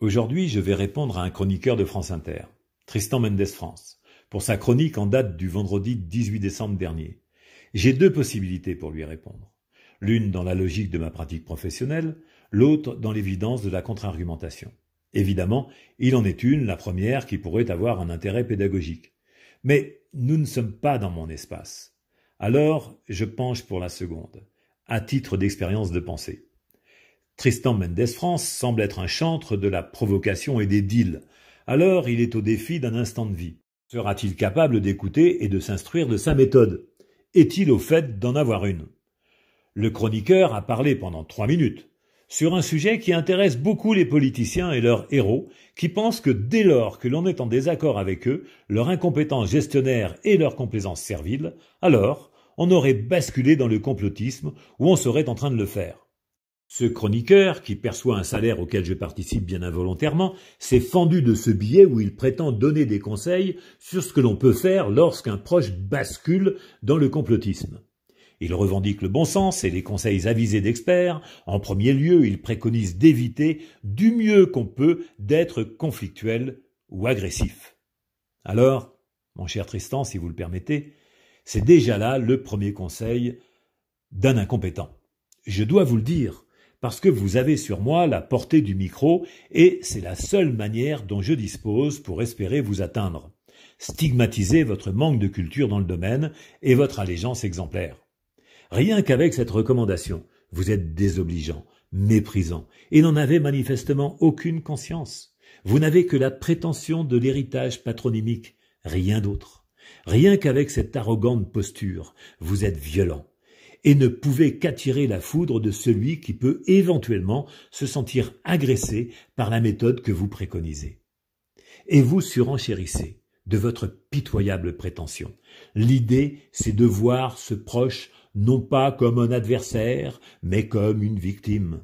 Aujourd'hui, je vais répondre à un chroniqueur de France Inter, Tristan Mendès France, pour sa chronique en date du vendredi 18 décembre dernier. J'ai deux possibilités pour lui répondre. L'une dans la logique de ma pratique professionnelle, l'autre dans l'évidence de la contre-argumentation. Évidemment, il en est une, la première, qui pourrait avoir un intérêt pédagogique. Mais nous ne sommes pas dans mon espace. Alors, je penche pour la seconde, à titre d'expérience de pensée. Tristan Mendès France semble être un chantre de la provocation et des deals. Alors il est au défi d'un instant de vie. Sera-t-il capable d'écouter et de s'instruire de sa méthode? Est-il au fait d'en avoir une? Le chroniqueur a parlé pendant 3 minutes sur un sujet qui intéresse beaucoup les politiciens et leurs héros qui pensent que dès lors que l'on est en désaccord avec eux, leur incompétence gestionnaire et leur complaisance servile, alors on aurait basculé dans le complotisme ou on serait en train de le faire. Ce chroniqueur, qui perçoit un salaire auquel je participe bien involontairement, s'est fendu de ce billet où il prétend donner des conseils sur ce que l'on peut faire lorsqu'un proche bascule dans le complotisme. Il revendique le bon sens et les conseils avisés d'experts. En premier lieu, il préconise d'éviter du mieux qu'on peut d'être conflictuel ou agressif. Alors, mon cher Tristan, si vous le permettez, c'est déjà là le premier conseil d'un incompétent. Je dois vous le dire, parce que vous avez sur moi la portée du micro et c'est la seule manière dont je dispose pour espérer vous atteindre. Stigmatiser votre manque de culture dans le domaine et votre allégeance exemplaire. Rien qu'avec cette recommandation, vous êtes désobligeant, méprisant et n'en avez manifestement aucune conscience. Vous n'avez que la prétention de l'héritage patronymique, rien d'autre. Rien qu'avec cette arrogante posture, vous êtes violent. Et ne pouvez qu'attirer la foudre de celui qui peut éventuellement se sentir agressé par la méthode que vous préconisez. Et vous surenchérissez de votre pitoyable prétention. L'idée, c'est de voir ce proche non pas comme un adversaire, mais comme une victime.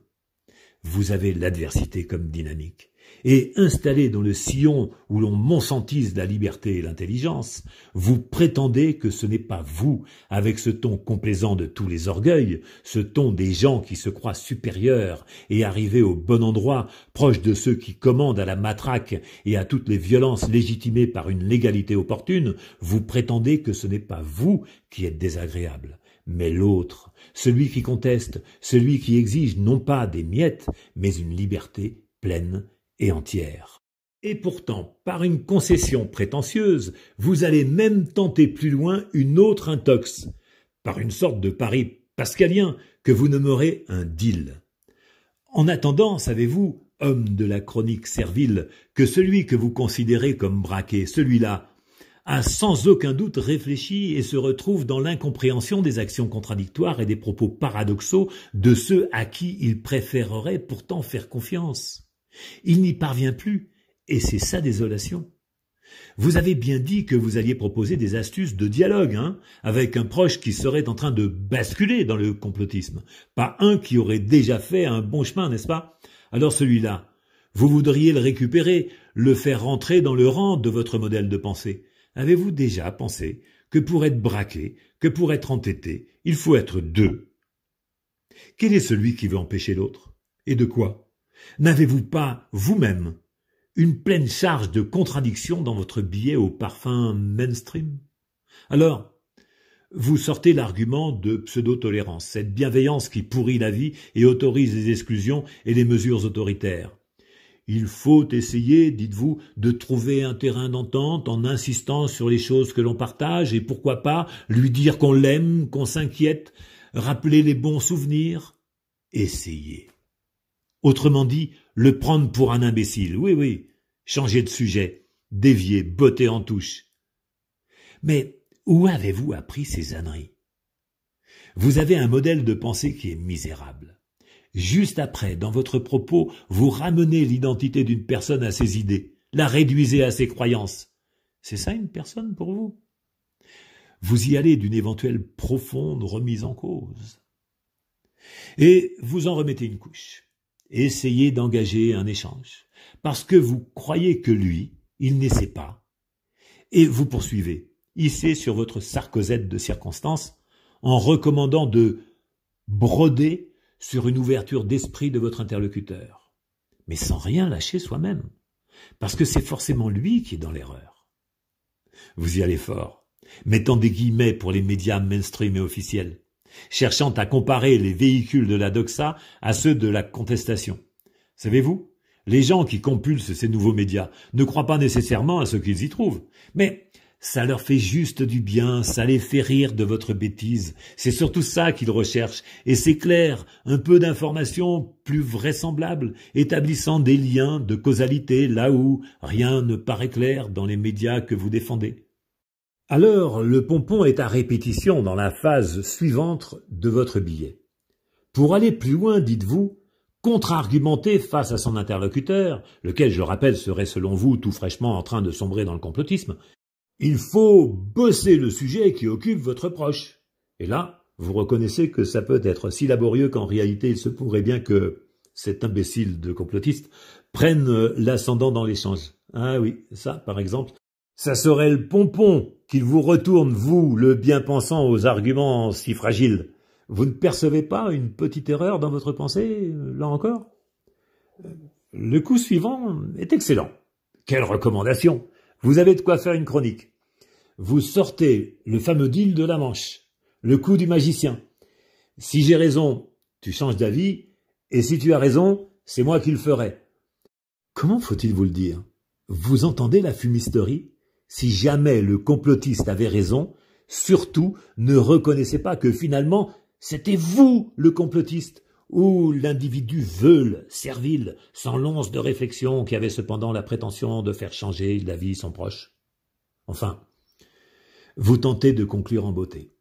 Vous avez l'adversité comme dynamique. Et installé dans le sillon où l'on monsantise la liberté et l'intelligence, vous prétendez que ce n'est pas vous, avec ce ton complaisant de tous les orgueils, ce ton des gens qui se croient supérieurs et arrivés au bon endroit, proches de ceux qui commandent à la matraque et à toutes les violences légitimées par une légalité opportune, vous prétendez que ce n'est pas vous qui êtes désagréable, mais l'autre, celui qui conteste, celui qui exige non pas des miettes, mais une liberté pleine et entière. Et pourtant, par une concession prétentieuse, vous allez même tenter plus loin une autre intox, par une sorte de pari pascalien que vous nommerez un deal. En attendant, savez-vous, homme de la chronique servile, que celui que vous considérez comme braqué, celui-là, a sans aucun doute réfléchi et se retrouve dans l'incompréhension des actions contradictoires et des propos paradoxaux de ceux à qui il préférerait pourtant faire confiance. Il n'y parvient plus, et c'est sa désolation. Vous avez bien dit que vous alliez proposer des astuces de dialogue, avec un proche qui serait en train de basculer dans le complotisme, pas un qui aurait déjà fait un bon chemin, n'est-ce pas? Alors celui-là, vous voudriez le récupérer, le faire rentrer dans le rang de votre modèle de pensée. Avez-vous déjà pensé que pour être braqué, que pour être entêté, il faut être deux? Quel est celui qui veut empêcher l'autre? Et de quoi? N'avez-vous pas, vous-même, une pleine charge de contradiction dans votre billet au parfum mainstream? Alors, vous sortez l'argument de pseudo-tolérance, cette bienveillance qui pourrit la vie et autorise les exclusions et les mesures autoritaires. Il faut essayer, dites-vous, de trouver un terrain d'entente en insistant sur les choses que l'on partage et pourquoi pas lui dire qu'on l'aime, qu'on s'inquiète, rappeler les bons souvenirs. Essayez. Autrement dit, le prendre pour un imbécile, oui, changer de sujet, dévier, botter en touche. Mais où avez-vous appris ces âneries? Vous avez un modèle de pensée qui est misérable. Juste après, dans votre propos, vous ramenez l'identité d'une personne à ses idées, la réduisez à ses croyances. C'est ça une personne pour vous? Vous y allez d'une éventuelle profonde remise en cause. Et vous en remettez une couche. Essayez d'engager un échange, parce que vous croyez que lui, il n'essaie pas. Et vous poursuivez, hissez sur votre sarcosette de circonstance, en recommandant de broder sur une ouverture d'esprit de votre interlocuteur. mais sans rien lâcher soi-même, parce que c'est forcément lui qui est dans l'erreur. Vous y allez fort, mettant des guillemets pour les médias mainstream et officiels, cherchant à comparer les véhicules de la doxa à ceux de la contestation. Savez-vous, les gens qui compulsent ces nouveaux médias ne croient pas nécessairement à ce qu'ils y trouvent, mais ça leur fait juste du bien, ça les fait rire de votre bêtise. C'est surtout ça qu'ils recherchent, et c'est clair, un peu d'informations plus vraisemblables, établissant des liens de causalité là où rien ne paraît clair dans les médias que vous défendez. Alors, le pompon est à répétition dans la phase suivante de votre billet. Pour aller plus loin, dites-vous, contre-argumenter face à son interlocuteur, lequel, je le rappelle, serait selon vous tout fraîchement en train de sombrer dans le complotisme, il faut bosser le sujet qui occupe votre proche. Et là, vous reconnaissez que ça peut être si laborieux qu'en réalité il se pourrait bien que cet imbécile de complotiste prenne l'ascendant dans l'échange. Ah oui, ça, par exemple, ça serait le pompon qu'il vous retourne, vous, le bien-pensant aux arguments si fragiles. Vous ne percevez pas une petite erreur dans votre pensée, là encore? Le coup suivant est excellent. Quelle recommandation! Vous avez de quoi faire une chronique. Vous sortez le fameux deal de la Manche, le coup du magicien. Si j'ai raison, tu changes d'avis, et si tu as raison, c'est moi qui le ferai. Comment faut-il vous le dire? Vous entendez la fumisterie? Si jamais le complotiste avait raison, surtout ne reconnaissez pas que finalement, c'était vous le complotiste, ou l'individu veule, servile, sans l'once de réflexion qui avait cependant la prétention de faire changer d'avis son proche. Enfin, vous tentez de conclure en beauté.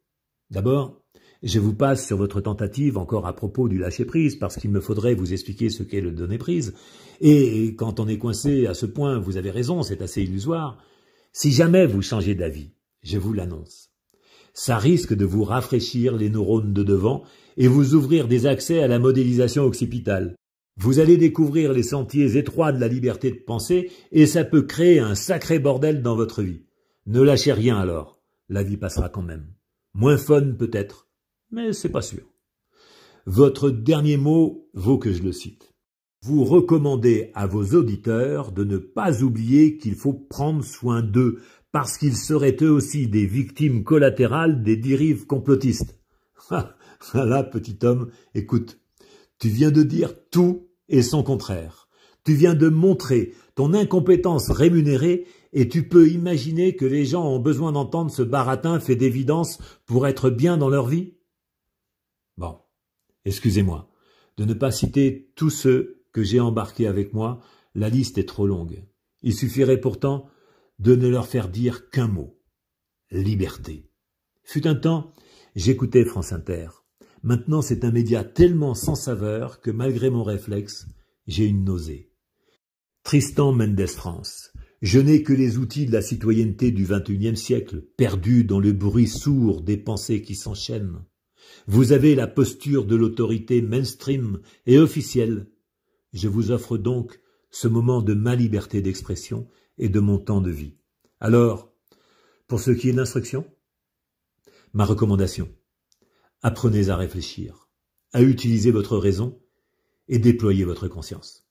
D'abord, je vous passe sur votre tentative encore à propos du lâcher-prise, parce qu'il me faudrait vous expliquer ce qu'est le donner-prise. Et quand on est coincé à ce point, vous avez raison, c'est assez illusoire. Si jamais vous changez d'avis, je vous l'annonce, ça risque de vous rafraîchir les neurones de devant et vous ouvrir des accès à la modélisation occipitale. Vous allez découvrir les sentiers étroits de la liberté de penser et ça peut créer un sacré bordel dans votre vie. Ne lâchez rien alors, la vie passera quand même. Moins fun peut-être, mais c'est pas sûr. Votre dernier mot vaut que je le cite. Vous recommandez à vos auditeurs de ne pas oublier qu'il faut prendre soin d'eux, parce qu'ils seraient eux aussi des victimes collatérales des dérives complotistes. Là, petit homme, écoute, tu viens de dire tout et son contraire. Tu viens de montrer ton incompétence rémunérée et tu peux imaginer que les gens ont besoin d'entendre ce baratin fait d'évidence pour être bien dans leur vie? Bon, excusez-moi de ne pas citer tous ceux que j'ai embarqués avec moi, la liste est trop longue. Il suffirait pourtant de ne leur faire dire qu'un mot. Liberté. Fut un temps, j'écoutais France Inter. Maintenant, c'est un média tellement sans saveur que malgré mon réflexe, j'ai une nausée. Tristan Mendès France. Je n'ai que les outils de la citoyenneté du XXIe siècle, perdus dans le bruit sourd des pensées qui s'enchaînent. Vous avez la posture de l'autorité mainstream et officielle. Je vous offre donc ce moment de ma liberté d'expression et de mon temps de vie. Alors, pour ce qui est de l'instruction, ma recommandation, apprenez à réfléchir, à utiliser votre raison et déployer votre conscience.